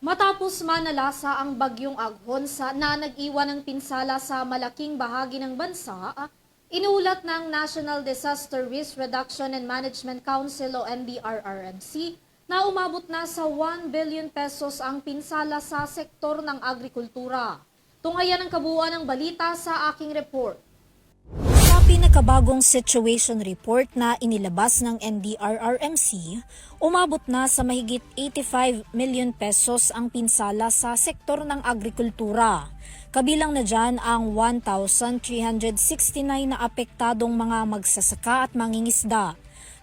Matapos manalasa ang bagyong Aghon na nag-iwan ng pinsala sa malaking bahagi ng bansa, inulat ng National Disaster Risk Reduction and Management Council o NDRRMC na umabot na sa 1 billion pesos ang pinsala sa sektor ng agrikultura. Tungayan ang kabuuan ng balita sa aking report. Sa pinakabagong situation report na inilabas ng NDRRMC, umabot na sa mahigit 85 million pesos ang pinsala sa sektor ng agrikultura. Kabilang na dyan ang 1,369 na apektadong mga magsasaka at mangingisda.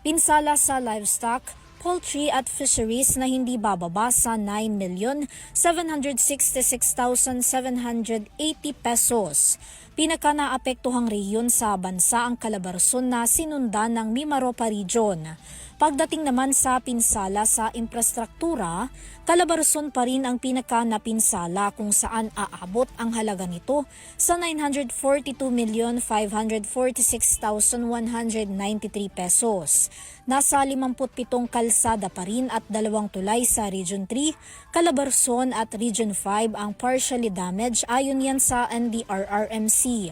Pinsala sa livestock, poultry at fisheries na hindi bababa sa 9,766,780 pesos. Pinaka-naapektuhang rehiyon sa bansa ang Calabarzon na sinundan ng Mimaropa Region. Pagdating naman sa pinsala sa infrastruktura, Calabarzon pa rin ang pinaka-napinsala kung saan aabot ang halaga nito sa 942,546,193 pesos. Nasa 57 kalsada pa rin at 2 tulay sa Region 3, Calabarzon at Region 5 ang partially damaged ayon yan sa NDRRMC.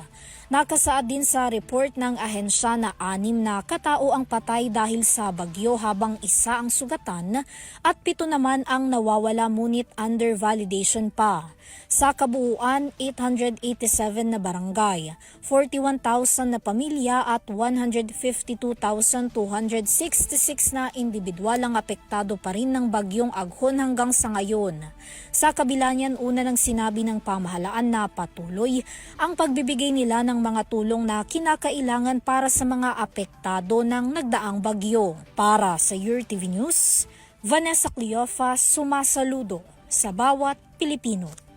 Nakasaad din sa report ng ahensya na 6 na katao ang patay dahil sa bagyo habang 1 ang sugatan at 7 naman ang nawawala ngunit under validation pa. Sa kabuuan, 887 na barangay, 41,000 na pamilya at 152,266 na individual ang apektado pa rin ng bagyong Aghon hanggang sa ngayon. Sa kabila niyan, una nang sinabi ng pamahalaan na patuloy ang pagbibigay nila ng mga tulong na kinakailangan para sa mga apektado ng nagdaang bagyo. Para sa UrTV News, Vanessa Cleofa sumasaludo sa bawat Pilipino.